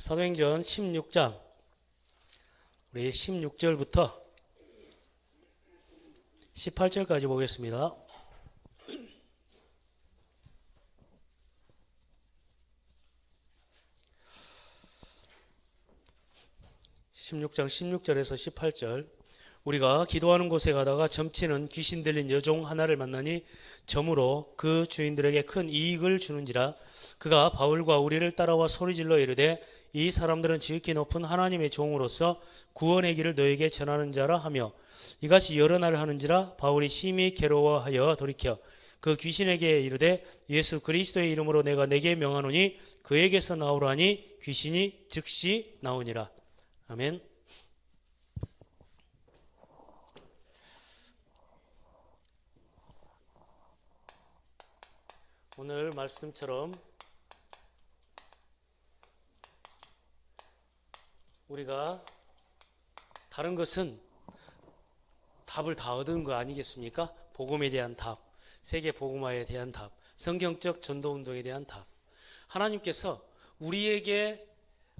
사도행전 16장 우리 16절부터 18절까지 보겠습니다. 16장 16절에서 18절. 우리가 기도하는 곳에 가다가 점치는 귀신 들린 여종 하나를 만나니 점으로 그 주인들에게 큰 이익을 주는지라. 그가 바울과 우리를 따라와 소리질러 이르되 이 사람들은 지극히 높은 하나님의 종으로서 구원의 길을 너에게 전하는 자라 하며 이같이 여러 날 하는지라. 바울이 심히 괴로워하여 돌이켜 그 귀신에게 이르되 예수 그리스도의 이름으로 내가 내게 명하노니 그에게서 나오라니 귀신이 즉시 나오니라. 아멘. 오늘 말씀처럼 우리가 다른 것은 답을 다 얻은 거 아니겠습니까? 복음에 대한 답, 세계 복음화에 대한 답, 성경적 전도운동에 대한 답. 하나님께서 우리에게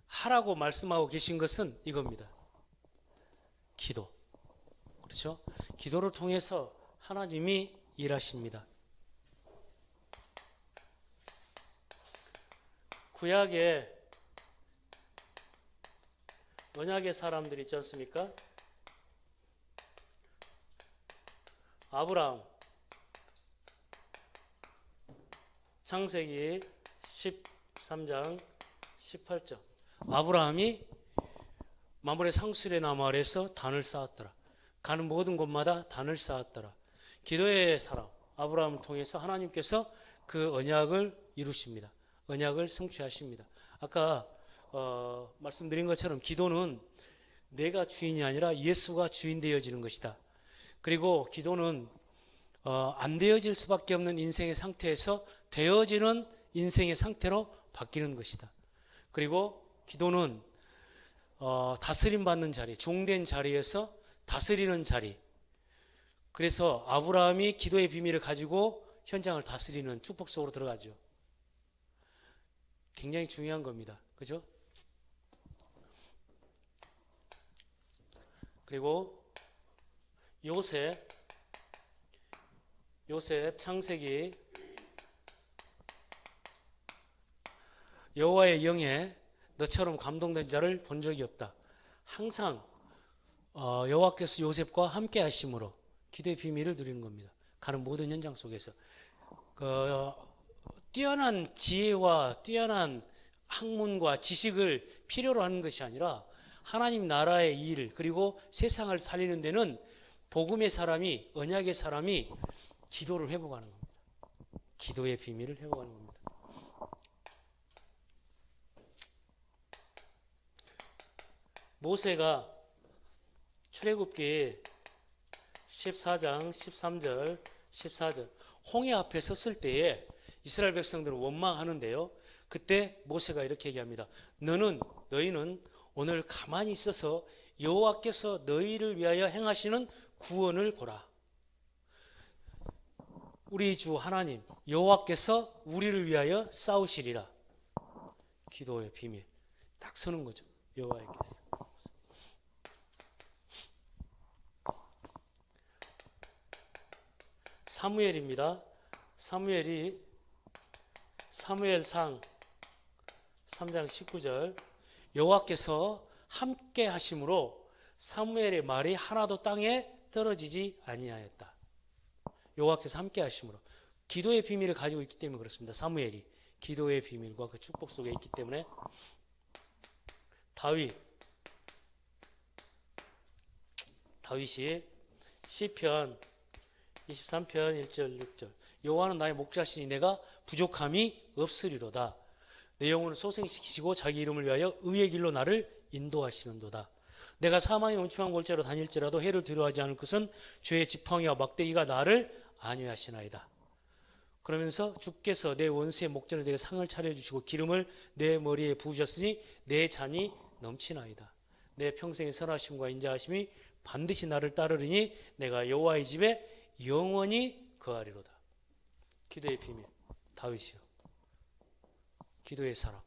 하라고 말씀하고 계신 것은 이겁니다. 기도. 그렇죠? 기도를 통해서 하나님이 일하십니다. 구약에 언약의 사람들이 있지 않습니까? 아브라함, 창세기 13장 18절. 아브라함이 마물의 상수리의 나무 아래에서 단을 쌓았더라. 가는 모든 곳마다 단을 쌓았더라. 기도의 사람 아브라함을 통해서 하나님께서 그 언약을 이루십니다. 언약을 성취하십니다. 아까 말씀드린 것처럼 기도는 내가 주인이 아니라 예수가 주인 되어지는 것이다. 그리고 기도는 안 되어질 수밖에 없는 인생의 상태에서 되어지는 인생의 상태로 바뀌는 것이다. 그리고 기도는 다스림 받는 자리, 종된 자리에서 다스리는 자리. 그래서 아브라함이 기도의 비밀을 가지고 현장을 다스리는 축복 속으로 들어가죠. 굉장히 중요한 겁니다. 그죠? 그리고 요셉 창세기 여호와의 영에 너처럼 감동된 자를 본 적이 없다. 항상 여호와께서 요셉과 함께 하심으로 기도의 비밀을 누리는 겁니다. 가는 모든 현장 속에서 뛰어난 지혜와 뛰어난 학문과 지식을 필요로 하는 것이 아니라 하나님 나라의 일 그리고 세상을 살리는 데는 복음의 사람이 언약의 사람이 기도를 회복하는 겁니다. 기도의 비밀을 회복하는 겁니다. 모세가 출애굽기 14장 13절 14절 홍해 앞에 섰을 때에 이스라엘 백성들은 원망하는데요. 그때 모세가 이렇게 얘기합니다. 너희는 오늘 가만히 있어서 여호와께서 너희를 위하여 행하시는 구원을 보라. 우리 주 하나님 여호와께서 우리를 위하여 싸우시리라. 기도의 비밀 딱 서는 거죠. 여호와께서. 사무엘입니다. 사무엘상 3장 19절 여호와께서 함께 하심으로 사무엘의 말이 하나도 땅에 떨어지지 아니하였다. 여호와께서 함께 하심으로 기도의 비밀을 가지고 있기 때문에 그렇습니다. 사무엘이 기도의 비밀과 그 축복 속에 있기 때문에. 다윗이 시편 23편 1절 6절 여호와는 나의 목자시니 내가 부족함이 없으리로다. 내 영혼을 소생시키시고 자기 이름을 위하여 의의 길로 나를 인도하시는도다. 내가 사망의 음침한 골짜기로 다닐지라도 해를 두려워하지 않을 것은 죄의 지팡이와 막대기가 나를 안위하시나이다. 그러면서 주께서 내 원수의 목전에 내게 상을 차려주시고 기름을 내 머리에 부으셨으니 내 잔이 넘치나이다. 내 평생의 선하심과 인자하심이 반드시 나를 따르리니 내가 여호와의 집에 영원히 거하리로다. 기도의 비밀 다윗이요. 기도의 사람.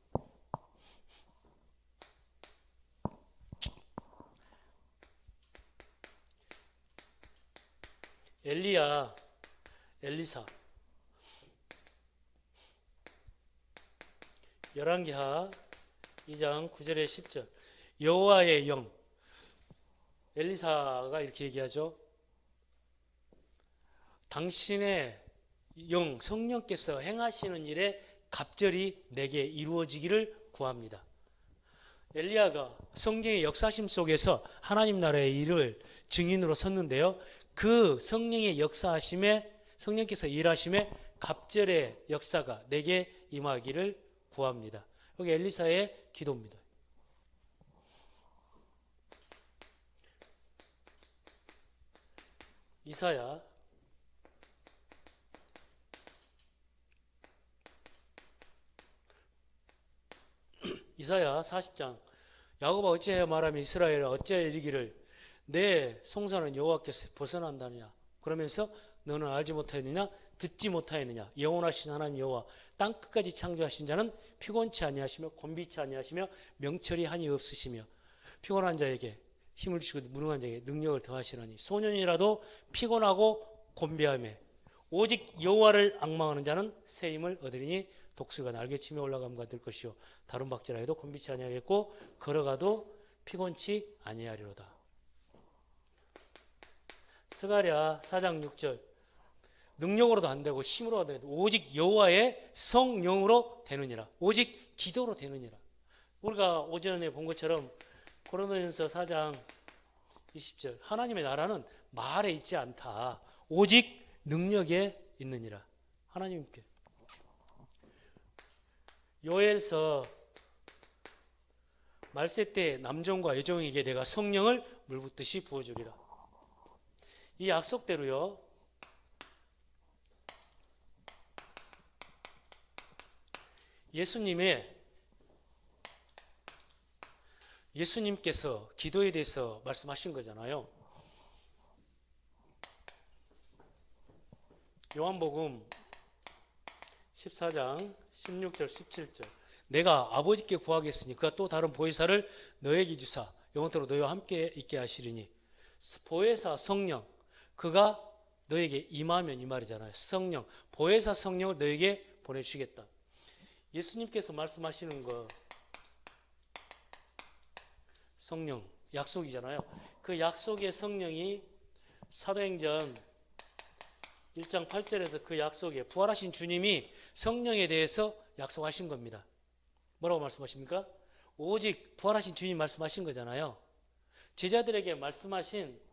엘리야, 엘리사. 열왕기하 2장 9절에 10절. 여호와의 영. 엘리사가 이렇게 얘기하죠. 당신의 영, 성령께서 행하시는 일에 갑절이 내게 이루어지기를 구합니다. 엘리야가 성경의 역사심 속에서 하나님 나라의 일을 증인으로 섰는데요. 그 성령의 역사하심에, 성령께서 일하심에 갑절의 역사가 내게 임하기를 구합니다. 여기 엘리사의 기도입니다. 이사야 40장. 야곱아 어찌하여 말하며 이스라엘아 어찌하여 이르기를 내 송사는 여호와께서 벗어난다느냐. 그러면서 너는 알지 못하였느냐 듣지 못하였느냐. 영원하신 하나님 여호와 땅 끝까지 창조하신 자는 피곤치 아니하시며 곤비치 아니하시며 명철이 한이 없으시며 피곤한 자에게 힘을 주시고 무능한 자에게 능력을 더하시나니 소년이라도 피곤하고 곤비하며 오직 여호와를 앙망하는 자는 새 힘을 얻으리니 독수리가 날개치며 올라감과 될 것이요 다른 박제라 해도 곤비치 아니하겠고 걸어가도 피곤치 아니하리로다. 스가랴 4장 6절. 능력으로도 안 되고 힘으로도 안 되고 오직 여호와의 성령으로 되느니라. 오직 기도로 되느니라. 우리가 오전에 본 것처럼 고린도전서 4장 20절. 하나님의 나라는 말에 있지 않다. 오직 능력에 있느니라. 하나님께. 요엘서 말세 때 남종과 여종에게 내가 성령을 물붓듯이 부어주리라. 이 약속대로요. 예수님께서 기도에 대해서 말씀하신 거잖아요. 요한복음 14장 16절 17절. 내가 아버지께 구하겠으니 그가 또 다른 보혜사를 너에게 주사 영원토록 너희와 함께 있게 하시리니. 보혜사 성령, 그가 너에게 임하면 이 말이잖아요. 성령, 보혜사 성령을 너에게 보내주시겠다. 예수님께서 말씀하시는 거 성령 약속이잖아요. 그 약속의 성령이 사도행전 1장 8절에서 그 약속에 부활하신 주님이 성령에 대해서 약속하신 겁니다. 뭐라고 말씀하십니까? 오직 부활하신 주님 말씀하신 거잖아요. 제자들에게 말씀하신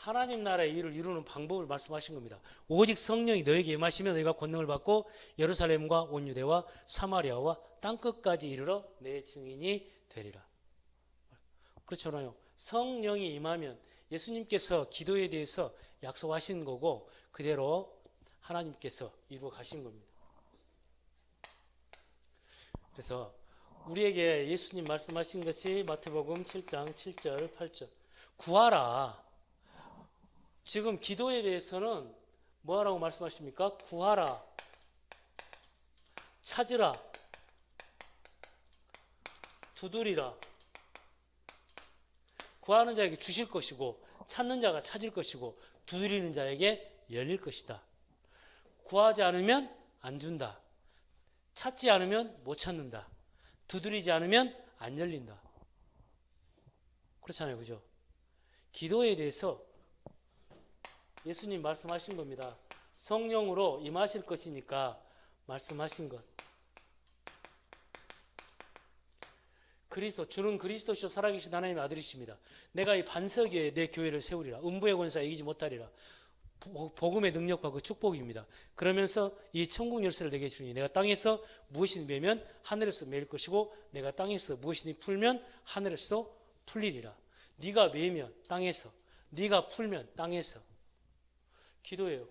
하나님 나라의 일을 이루는 방법을 말씀하신 겁니다. 오직 성령이 너에게 임하시면 너희가 권능을 받고 예루살렘과 온 유대와 사마리아와 땅끝까지 이르러 내 증인이 되리라. 그렇잖아요. 성령이 임하면 예수님께서 기도에 대해서 약속하신 거고 그대로 하나님께서 이루어 가신 겁니다. 그래서 우리에게 예수님 말씀하신 것이 마태복음 7장 7절 8절. 구하라. 지금 기도에 대해서는 뭐하라고 말씀하십니까? 구하라, 찾으라, 두드리라. 구하는 자에게 주실 것이고 찾는 자가 찾을 것이고 두드리는 자에게 열릴 것이다. 구하지 않으면 안 준다. 찾지 않으면 못 찾는다. 두드리지 않으면 안 열린다. 그렇잖아요. 그죠? 기도에 대해서 예수님 말씀하신 겁니다. 성령으로 임하실 것이니까 말씀하신 것. 주는 그리스도시요 살아계신 하나님의 아들이십니다. 내가 이 반석 위에 내 교회를 세우리라. 음부의 권세 이기지 못하리라. 복음의 능력과 그 축복입니다. 그러면서 이 천국 열쇠를 내게 주니 내가 땅에서 무엇이 매면 하늘에서 매일 것이고 내가 땅에서 무엇이 풀면 하늘에서 풀리리라. 네가 매면 땅에서, 네가 풀면 땅에서. 기도예요.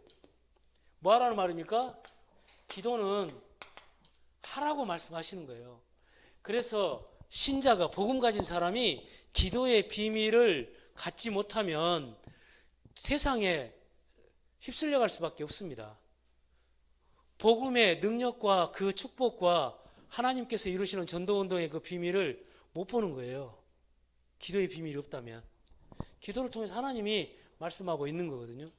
뭐 하라는 말입니까? 기도는 하라고 말씀하시는 거예요. 그래서 신자가 복음 가진 사람이 기도의 비밀을 갖지 못하면 세상에 휩쓸려 갈 수밖에 없습니다. 복음의 능력과 그 축복과 하나님께서 이루시는 전도운동의 그 비밀을 못 보는 거예요. 기도의 비밀이 없다면. 기도를 통해서 하나님이 말씀하고 있는 거거든요.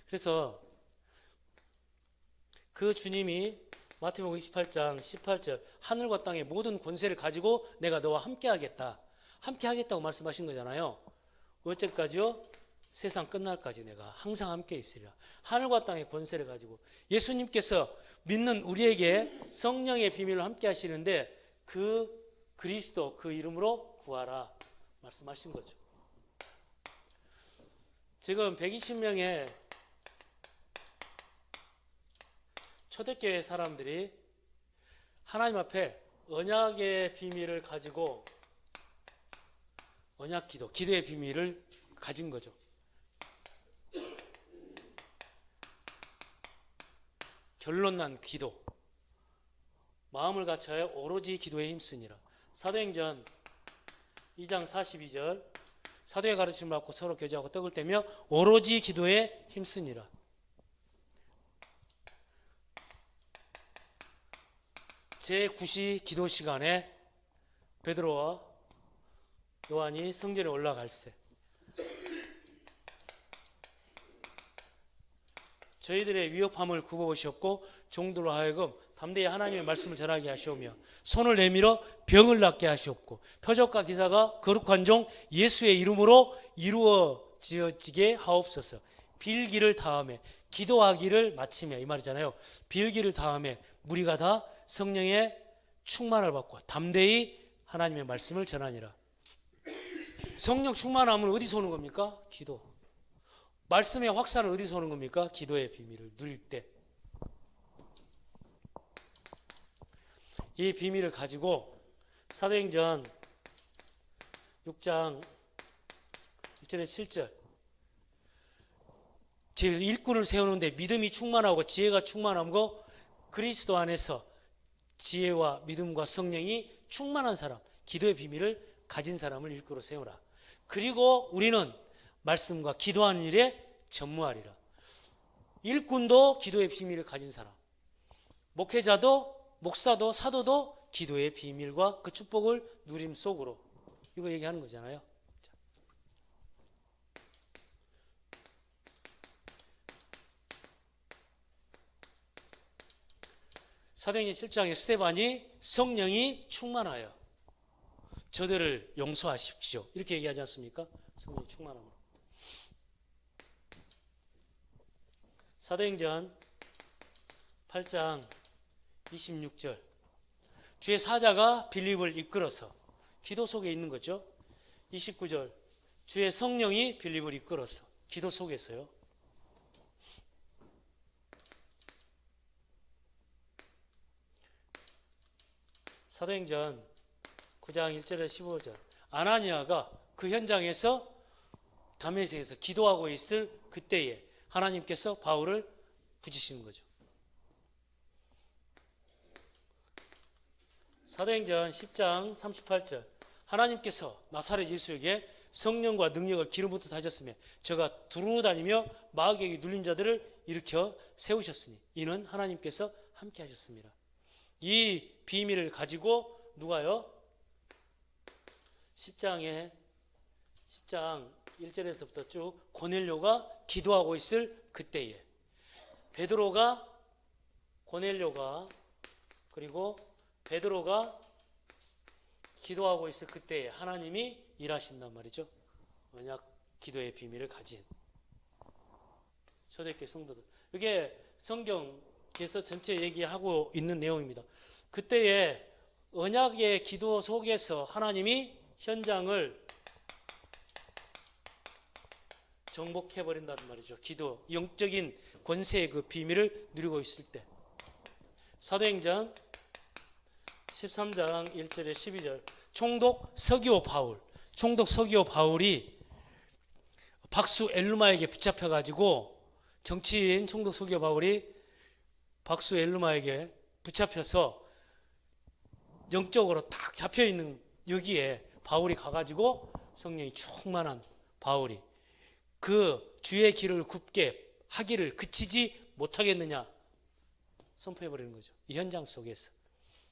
그래서 그 주님이 마태복음 28장 18절 하늘과 땅의 모든 권세를 가지고 내가 너와 함께 하겠다. 함께 하겠다고 말씀하신 거잖아요. 언제까지요? 세상 끝날까지 내가 항상 함께 있으리라. 하늘과 땅의 권세를 가지고 예수님께서 믿는 우리에게 성령의 비밀로 함께 하시는데 그 그리스도 그 이름으로 구하라 말씀하신 거죠. 지금 120명의 초대교회 사람들이 하나님 앞에 언약의 비밀을 가지고 언약 기도, 기도의 비밀을 가진 거죠. 결론 난 기도. 마음을 갖춰야 오로지 기도에 힘쓰니라. 사도행전 2장 42절 사도의 가르침을 받고 서로 교제하고 떡을 떼며 오로지 기도에 힘쓰니라. 제9시 기도 시간에 베드로와 요한이 성전에 올라갈세 저희들의 위협함을 굽어보셨고 종들로 하여금 담대히 하나님의 말씀을 전하게 하시오며 손을 내밀어 병을 낫게 하시옵고 표적과 기사가 거룩한 종 예수의 이름으로 이루어지게 하옵소서. 빌기를 다음에 기도하기를 마치며 이 말이잖아요. 빌기를 다음에 무리가 다 성령의 충만을 받고 담대히 하나님의 말씀을 전하니라. 성령 충만함은 어디서 오는 겁니까? 기도. 말씀의 확산은 어디서 오는 겁니까? 기도의 비밀을 누릴 때. 이 비밀을 가지고 사도행전 6장 1절에 7절 제 일꾼을 세우는데 믿음이 충만하고 지혜가 충만하고 그리스도 안에서 지혜와 믿음과 성령이 충만한 사람, 기도의 비밀을 가진 사람을 일꾼으로 세우라. 그리고 우리는 말씀과 기도하는 일에 전무하리라. 일꾼도 기도의 비밀을 가진 사람, 목회자도 목사도 사도도 기도의 비밀과 그 축복을 누림 속으로 이거 얘기하는 거잖아요. 사도행전 7장에 스데반이 성령이 충만하여 저들을 용서하십시오 이렇게 얘기하지 않습니까? 성령이 충만함으로. 사도행전 8장 26절 주의 사자가 빌립을 이끌어서 기도 속에 있는 거죠. 29절 주의 성령이 빌립을 이끌어서 기도 속에서요. 사도행전 9장 1절에 15절 아나니아가 그 현장에서 다메섹에서 기도하고 있을 그때에 하나님께서 바울을 부지시는 거죠. 사도행전 10장 38절 하나님께서 나사렛 예수에게 성령과 능력을 기름부터 다셨으며 저가 두루 다니며 마귀에게 눌린 자들을 일으켜 세우셨으니 이는 하나님께서 함께 하셨습니다. 이 비밀을 가지고 누가요? 10장 1절에서부터 쭉 고넬료가 기도하고 있을 그때에 베드로가 고넬료가 그리고 베드로가 기도하고 있을 그때에 하나님이 일하신단 말이죠. 언약 기도의 비밀을 가진 초대교회 성도들. 이게 성경에서 전체 얘기하고 있는 내용입니다. 그때에 언약의 기도 속에서 하나님이 현장을 정복해버린다는 말이죠. 기도, 영적인 권세의 그 비밀을 누리고 있을 때. 사도행전 13장 1절에 12절 총독 서기오 바울이 박수 엘루마에게 붙잡혀가지고 정치인 총독 서기오 바울이 박수 엘루마에게 붙잡혀서 영적으로 딱 잡혀있는 여기에 바울이 가가지고 성령이 충만한 바울이 그 주의 길을 굽게 하기를 그치지 못하겠느냐 선포해버리는 거죠. 이 현장 속에서.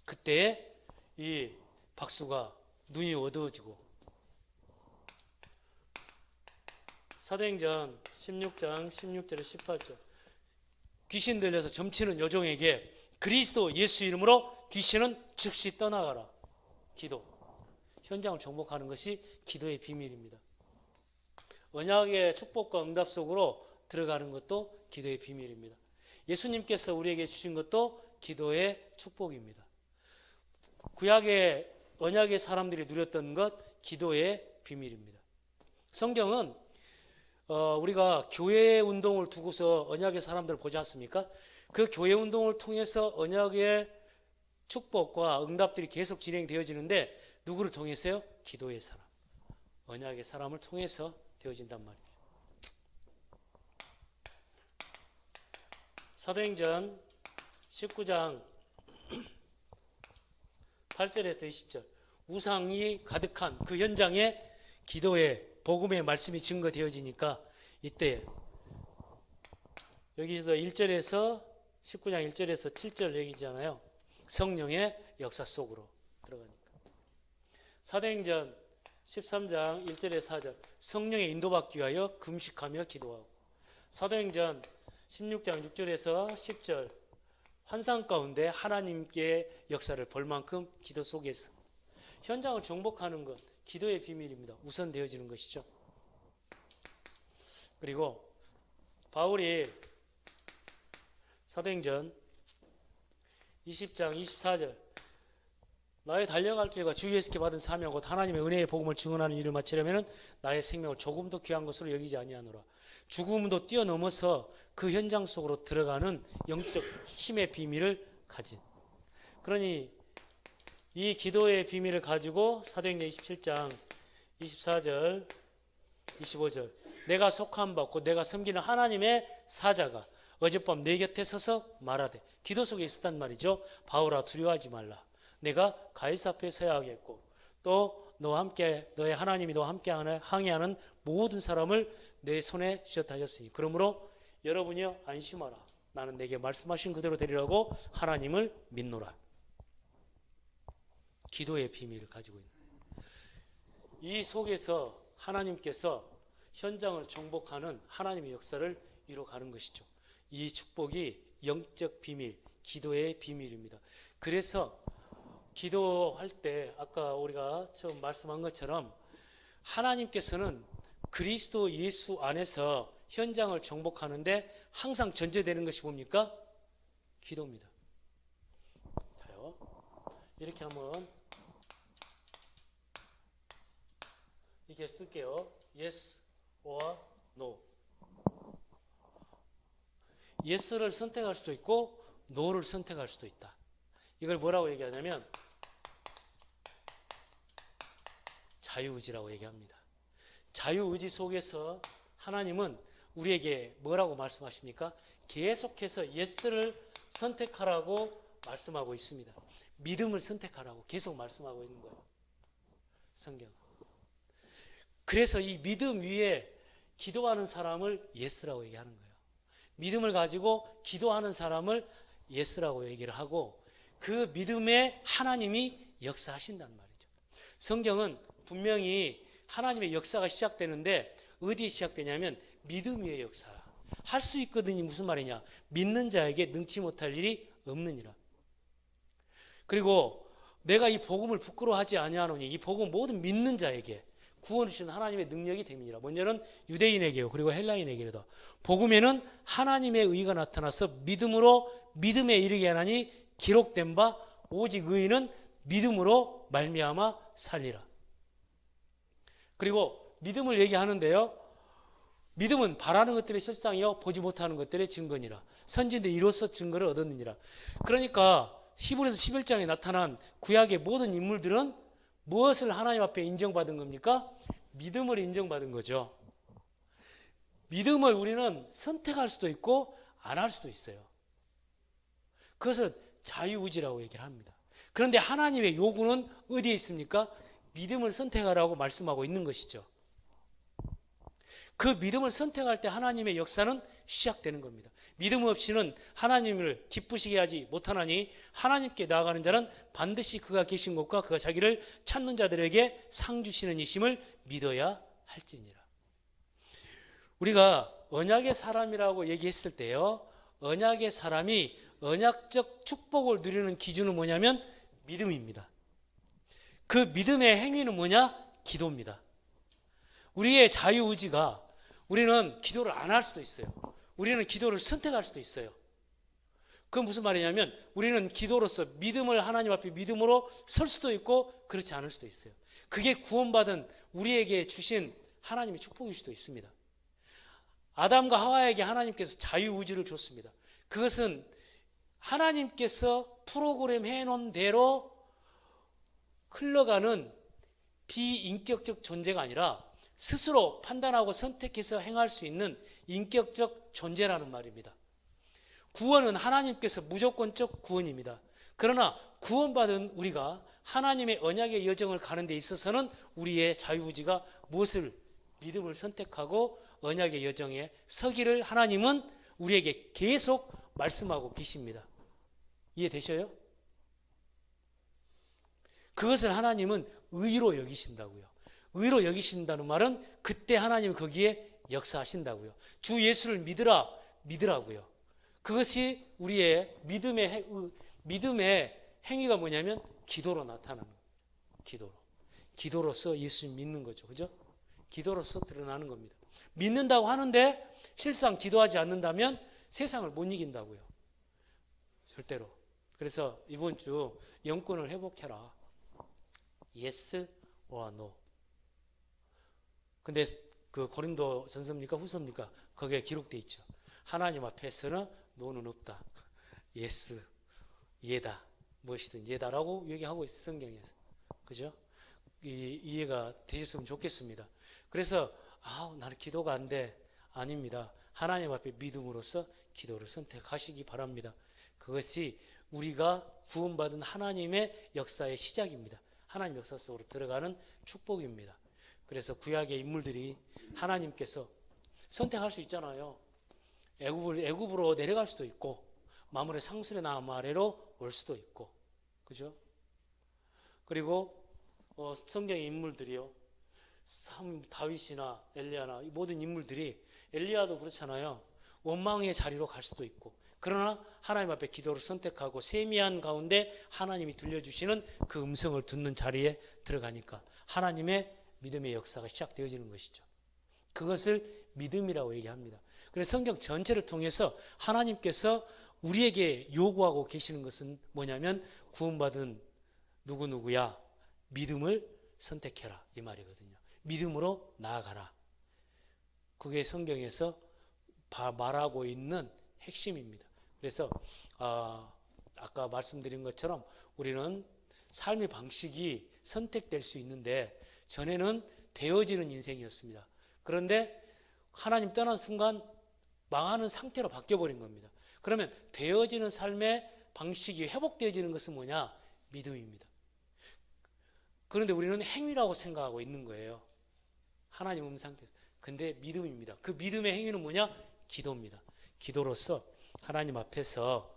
그때 이 박수가 눈이 어두워지고. 사도행전 16장 16절에 18절. 귀신 들려서 점치는 여종에게 그리스도 예수 이름으로 귀신은 즉시 떠나가라. 기도. 현장을 정복하는 것이 기도의 비밀입니다. 언약의 축복과 응답 속으로 들어가는 것도 기도의 비밀입니다. 예수님께서 우리에게 주신 것도 기도의 축복입니다. 구약의 언약의 사람들이 누렸던 것, 기도의 비밀입니다. 성경은 우리가 교회 운동을 두고서 언약의 사람들을 보지 않습니까? 그 교회 운동을 통해서 언약의 축복과 응답들이 계속 진행되어지는데 누구를 통해서요? 기도의 사람, 언약의 사람을 통해서 되어진단 말이에요. 사도행전 19장 8절에서 20절. 우상이 가득한 그 현장에 기도의 복음의 말씀이 증거되어지니까 이때 여기서 1절에서 19장 1절에서 7절 얘기잖아요. 성령의 역사 속으로 들어가니까. 사도행전 13장 1절에서 4절. 성령의 인도받기 위하여 금식하며 기도하고. 사도행전 16장 6절에서 10절. 환상 가운데 하나님께 역사를 볼 만큼 기도 속에서. 현장을 정복하는 것, 기도의 비밀입니다. 우선 되어지는 것이죠. 그리고 바울이 사도행전 20장 24절. 나의 달려갈 길과 주 예수께 받은 사명 곧 하나님의 은혜의 복음을 증언하는 일을 마치려면 나의 생명을 조금도 귀한 것으로 여기지 아니하노라. 죽음도 뛰어넘어서 그 현장 속으로 들어가는 영적 힘의 비밀을 가진. 그러니 이 기도의 비밀을 가지고 사도행전 27장 24절 25절. 내가 속한 바 곧 내가 섬기는 하나님의 사자가 어젯밤 내 곁에 서서 말하되. 기도 속에 있었단 말이죠. 바울아 두려워하지 말라. 내가 가이사 앞에 서야 하겠고 또 너와 함께 너의 하나님이 너와 함께 항해하는 모든 사람을 내 손에 주셨다 하셨으니 그러므로 여러분이여 안심하라. 나는 내게 말씀하신 그대로 되리라고 하나님을 믿노라. 기도의 비밀을 가지고 있는 이 속에서 하나님께서 현장을 정복하는 하나님의 역사를 이루어가는 것이죠. 이 축복이 영적 비밀, 기도의 비밀입니다. 그래서 기도할 때 아까 우리가 처음 말씀한 것처럼 하나님께서는 그리스도 예수 안에서 현장을 정복하는데 항상 전제되는 것이 뭡니까? 기도입니다. 자요. 이렇게 한번 이렇게 쓸게요. Yes or no. Yes를 선택할 수도 있고 No를 선택할 수도 있다. 이걸 뭐라고 얘기하냐면 자유의지라고 얘기합니다. 자유의지 속에서 하나님은 우리에게 뭐라고 말씀하십니까? 계속해서 Yes를 선택하라고 말씀하고 있습니다. 믿음을 선택하라고 계속 말씀하고 있는 거예요. 성경. 그래서 이 믿음 위에 기도하는 사람을 Yes라고 얘기하는 거예요. 믿음을 가지고 기도하는 사람을 Yes라고 얘기를 하고 그 믿음에 하나님이 역사하신단 말이죠. 성경은 분명히 하나님의 역사가 시작되는데 어디에 시작되냐면 믿음 위의 역사. 할 수 있거든요. 무슨 말이냐? 믿는 자에게 능치 못할 일이 없느니라. 그리고 내가 이 복음을 부끄러워하지 아니하노니 이 복음 모든 믿는 자에게 구원을 주신 하나님의 능력이 됨이니라. 먼저는 유대인에게요. 그리고 헬라인에게도. 복음에는 하나님의 의가 나타나서 믿음으로 믿음에 이르게 하나니 기록된 바 오직 의인은 믿음으로 말미암아 살리라. 그리고 믿음을 얘기하는데요. 믿음은 바라는 것들의 실상이요 보지 못하는 것들의 증거니라. 선진들 이로써 증거를 얻었느니라. 그러니까 히브리서 11장에 나타난 구약의 모든 인물들은 무엇을 하나님 앞에 인정받은 겁니까? 믿음을 인정받은 거죠. 믿음을 우리는 선택할 수도 있고 안 할 수도 있어요. 그것은 자유의지라고 얘기를 합니다. 그런데 하나님의 요구는 어디에 있습니까? 믿음을 선택하라고 말씀하고 있는 것이죠. 그 믿음을 선택할 때 하나님의 역사는 시작되는 겁니다. 믿음 없이는 하나님을 기쁘시게 하지 못하나니 하나님께 나아가는 자는 반드시 그가 계신 곳과 그가 자기를 찾는 자들에게 상 주시는 이심을 믿어야 할지니라. 우리가 언약의 사람이라고 얘기했을 때요, 언약의 사람이 언약적 축복을 누리는 기준은 뭐냐면 믿음입니다. 그 믿음의 행위는 뭐냐? 기도입니다. 우리의 자유의지가, 우리는 기도를 안 할 수도 있어요. 우리는 기도를 선택할 수도 있어요. 그건 무슨 말이냐면 우리는 기도로서 믿음을, 하나님 앞에 믿음으로 설 수도 있고 그렇지 않을 수도 있어요. 그게 구원받은 우리에게 주신 하나님의 축복일 수도 있습니다. 아담과 하와에게 하나님께서 자유의지를 줬습니다. 그것은 하나님께서 프로그램 해놓은 대로 흘러가는 비인격적 존재가 아니라 스스로 판단하고 선택해서 행할 수 있는 인격적 존재라는 말입니다. 구원은 하나님께서 무조건적 구원입니다. 그러나 구원받은 우리가 하나님의 언약의 여정을 가는 데 있어서는 우리의 자유의지가 무엇을, 믿음을 선택하고 언약의 여정에 서기를 하나님은 우리에게 계속 말씀하고 계십니다. 이해되셔요? 그것을 하나님은 의로 여기신다고요. 의로 여기신다는 말은 그때 하나님은 거기에 역사하신다고요. 주 예수를 믿으라고요. 그것이 우리의 믿음의 행위가 뭐냐면 기도로 나타나는 거예요. 기도로서 예수를 믿는 거죠. 그죠? 기도로서 드러나는 겁니다. 믿는다고 하는데 실상 기도하지 않는다면 세상을 못 이긴다고요. 절대로. 그래서 이번 주 영권을 회복해라. Yes or no. 근데 그 고린도 전서입니까 후서입니까? 거기에 기록되어 있죠. 하나님 앞에서는 노는 없다. Yes, 예다. 무엇이든 예다라고 얘기하고 있어요. 성경에서. 그죠? 이해가 되셨으면 좋겠습니다. 그래서 나는 기도가 안 돼. 아닙니다. 하나님 앞에 믿음으로써 기도를 선택하시기 바랍니다. 그것이 우리가 구원받은 하나님의 역사의 시작입니다. 하나님 역사 속으로 들어가는 축복입니다. 그래서 구약의 인물들이 하나님께서 선택할 수 있잖아요. 애굽으로 내려갈 수도 있고 마물의 상술의 나무 아래로 올 수도 있고, 그죠? 그리고 성경의 인물들이요, 다윗이나 엘리야나 이 모든 인물들이, 엘리야도 그렇잖아요. 원망의 자리로 갈 수도 있고, 그러나 하나님 앞에 기도를 선택하고 세미한 가운데 하나님이 들려주시는 그 음성을 듣는 자리에 들어가니까 하나님의 믿음의 역사가 시작되어지는 것이죠. 그것을 믿음이라고 얘기합니다. 그래서 성경 전체를 통해서 하나님께서 우리에게 요구하고 계시는 것은 뭐냐면 구원받은 누구누구야, 믿음을 선택해라, 이 말이거든요. 믿음으로 나아가라. 그게 성경에서 말하고 있는 핵심입니다. 그래서 아까 말씀드린 것처럼 우리는 삶의 방식이 선택될 수 있는데 전에는 되어지는 인생이었습니다. 그런데 하나님 떠난 순간 망하는 상태로 바뀌어버린 겁니다. 그러면 되어지는 삶의 방식이 회복되어지는 것은 뭐냐? 믿음입니다. 그런데 우리는 행위라고 생각하고 있는 거예요. 하나님 상태에서. 근데 믿음입니다. 그 믿음의 행위는 뭐냐? 기도입니다. 기도로서 하나님 앞에서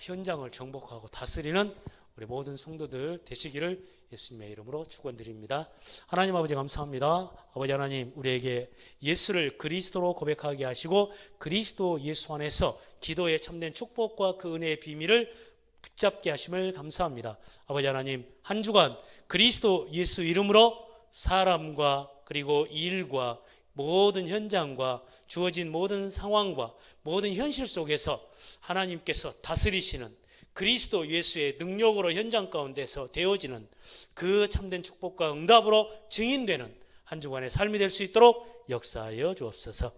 현장을 정복하고 다스리는 우리 모든 성도들 되시기를 예수님의 이름으로 축원드립니다. 하나님 아버지 감사합니다. 아버지 하나님, 우리에게 예수를 그리스도로 고백하게 하시고 그리스도 예수 안에서 기도에 참된 축복과 그 은혜의 비밀을 붙잡게 하심을 감사합니다. 아버지 하나님, 한 주간 그리스도 예수 이름으로 사람과 그리고 일과 모든 현장과 주어진 모든 상황과 모든 현실 속에서 하나님께서 다스리시는 그리스도 예수의 능력으로 현장 가운데서 되어지는 그 참된 축복과 응답으로 증인되는 한 주간의 삶이 될 수 있도록 역사하여 주옵소서.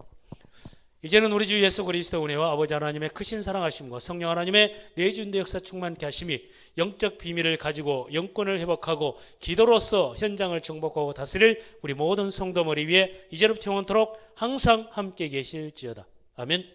이제는 우리 주 예수 그리스도 은혜와 아버지 하나님의 크신 사랑하심과 성령 하나님의 내주인도 역사 충만케 하심이 영적 비밀을 가지고 영권을 회복하고 기도로서 현장을 정복하고 다스릴 우리 모든 성도 머리 위에 이제로부터 영원토록 항상 함께 계실지어다. 아멘.